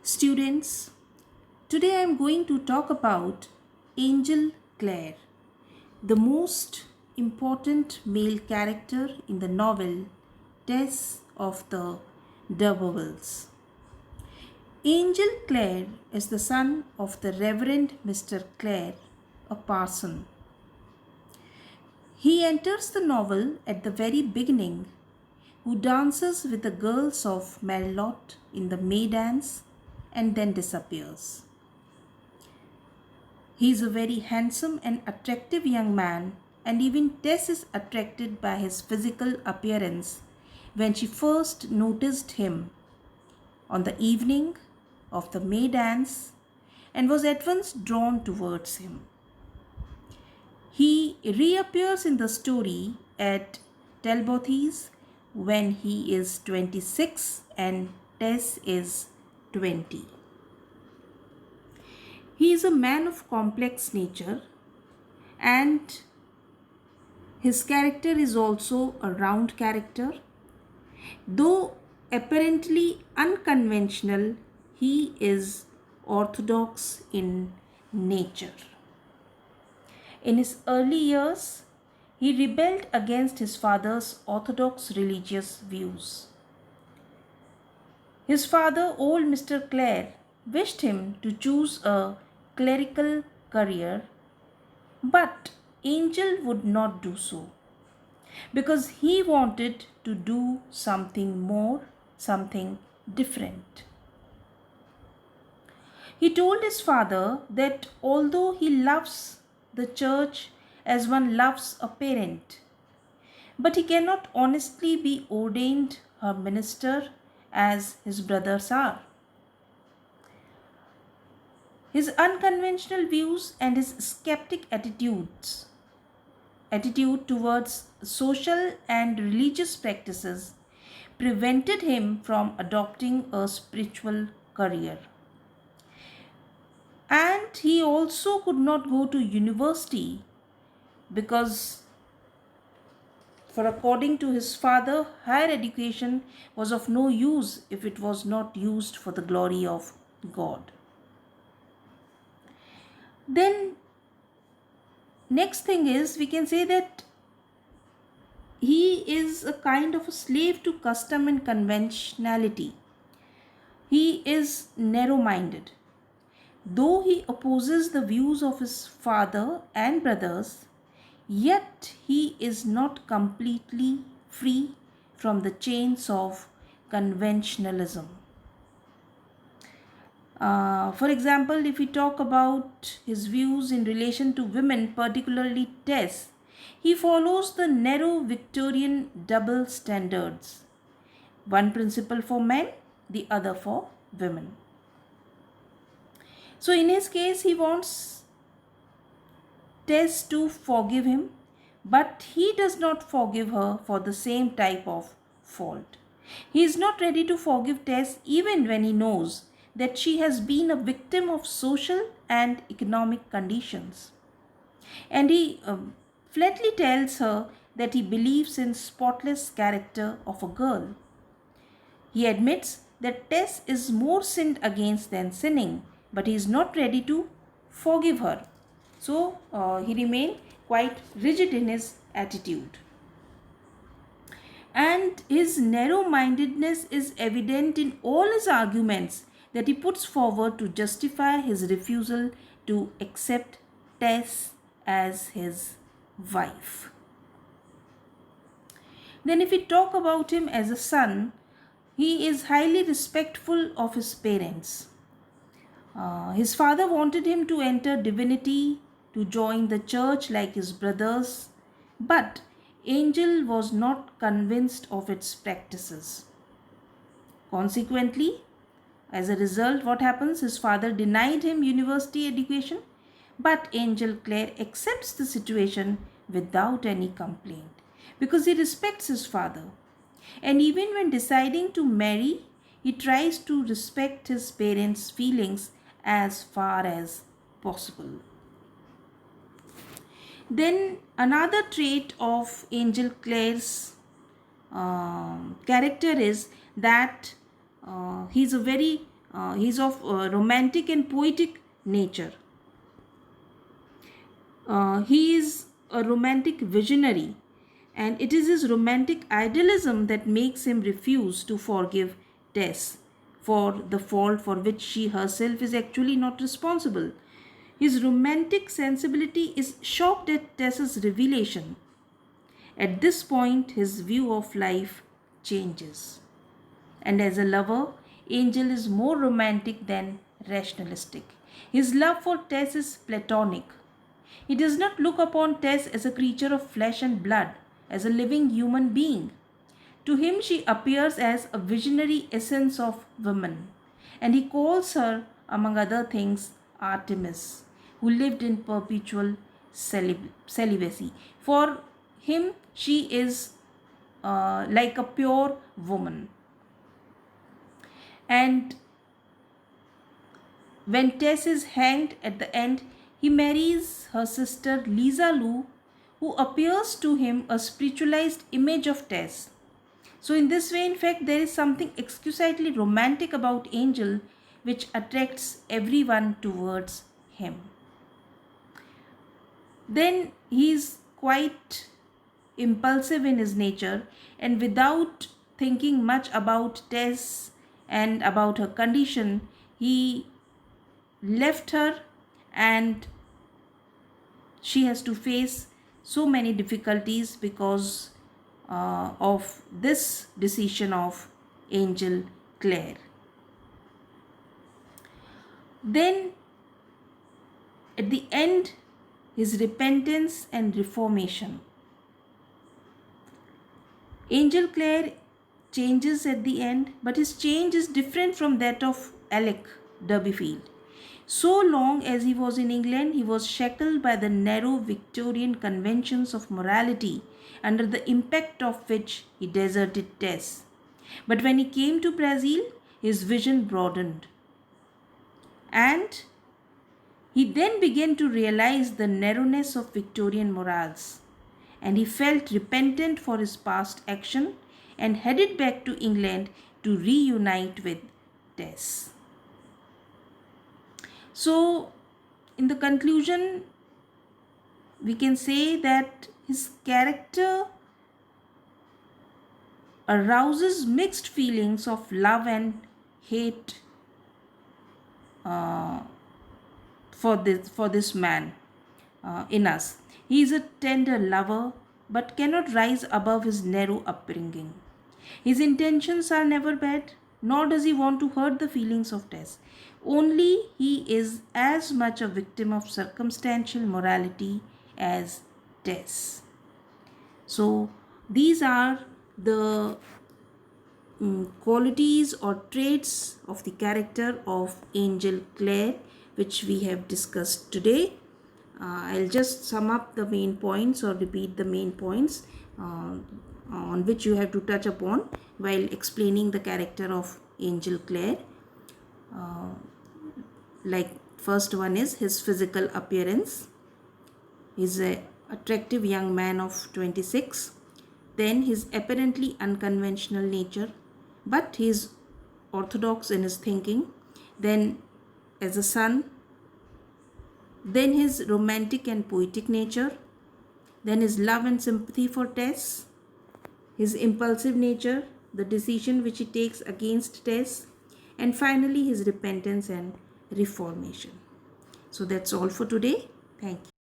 Students, today I am going to talk about Angel Clare, the most important male character in the novel Tess of the D'Urbervilles. Angel Clare is the son of the Reverend Mr. Clare, a parson. He enters the novel at the very beginning, who dances with the girls of Merlot in the May dance and then disappears. He is a very handsome and attractive young man, and even Tess is attracted by his physical appearance when she first noticed him on the evening of the May dance and was at once drawn towards him. He reappears in the story at Talbothy's when he is 26 and Tess is 20. He is a man of complex nature, and his character is also a round character. Though apparently unconventional, he is orthodox in nature. In his early years, he rebelled against his father's orthodox religious views. His father, old Mr. Clare, wished him to choose a clerical career, but Angel would not do so because he wanted to do something more, something different. He told his father that although he loves the church as one loves a parent, but he cannot honestly be ordained her minister as his brothers are. His unconventional views and his skeptic attitude towards social and religious practices prevented him from adopting a spiritual career. And he also could not go to university because, for according to his father, higher education was of no use if it was not used for the glory of God. Then next thing is, we can say that he is a kind of a slave to custom and conventionality. He is narrow-minded. Though he opposes the views of his father and brothers, yet he is not completely free from the chains of conventionalism. For example, if we talk about his views in relation to women, particularly Tess, he follows the narrow Victorian double standards. One principle for men, the other for women. So in his case, he wants Tess to forgive him, but he does not forgive her for the same type of fault. He is not ready to forgive Tess even when he knows that she has been a victim of social and economic conditions. And he flatly tells her that he believes in spotless character of a girl. He admits that Tess is more sinned against than sinning, but he is not ready to forgive her. So he remains quite rigid in his attitude. And his narrow-mindedness is evident in all his arguments that he puts forward to justify his refusal to accept Tess as his wife. Then if we talk about him as a son, he is highly respectful of his parents. His father wanted him to enter divinity, to join the church like his brothers, but Angel was not convinced of its practices. Consequently, as a result, what happens? His father denied him university education, but Angel Clare accepts the situation without any complaint because he respects his father. And even when deciding to marry, he tries to respect his parents' feelings as far as possible. Then another trait of Angel Clare's character is that he is a very He's of romantic and poetic nature. He is a romantic visionary, and it is his romantic idealism that makes him refuse to forgive Tess for the fault for which she herself is actually not responsible. His romantic sensibility is shocked at Tess's revelation. At this point, his view of life changes. And as a lover, Angel is more romantic than rationalistic. His love for Tess is platonic. He does not look upon Tess as a creature of flesh and blood, as a living human being. To him, she appears as a visionary essence of woman, and he calls her, among other things, Artemis, who lived in perpetual celibacy. For him, she is like a pure woman. And when Tess is hanged at the end, he marries her sister Lisa Lou, who appears to him a spiritualized image of Tess. So, in this way, in fact, there is something exquisitely romantic about Angel which attracts everyone towards him. Then he is quite impulsive in his nature, and without thinking much about Tess and about her condition, he left her, and she has to face so many difficulties because of this decision of Angel Clare. Then at the end, his repentance and reformation. Angel Clare changes at the end, but his change is different from that of Alec Derbyfield. So long as he was in England, he was shackled by the narrow Victorian conventions of morality, under the impact of which he deserted Tess. But when he came to Brazil, his vision broadened. And he then began to realize the narrowness of Victorian morals. And he felt repentant for his past action and headed back to England to reunite with Tess. So, in the conclusion, we can say that his character arouses mixed feelings of love and hate for this man in us. He is a tender lover but cannot rise above his narrow upbringing. His intentions are never bad, nor does he want to hurt the feelings of Tess. Only he is as much a victim of circumstantial morality as Tess. So, these are the qualities or traits of the character of Angel Clare which we have discussed today. I'll just sum up the main points or repeat the main points on which you have to touch upon while explaining the character of Angel Clare. Like first one is his physical appearance. He's an attractive young man of 26. Then his apparently unconventional nature, but he is orthodox in his thinking. Then as a son. Then his romantic and poetic nature. Then his love and sympathy for Tess. His impulsive nature, the decision which he takes against Tess. And finally his repentance and reformation. So that's all for today. Thank you.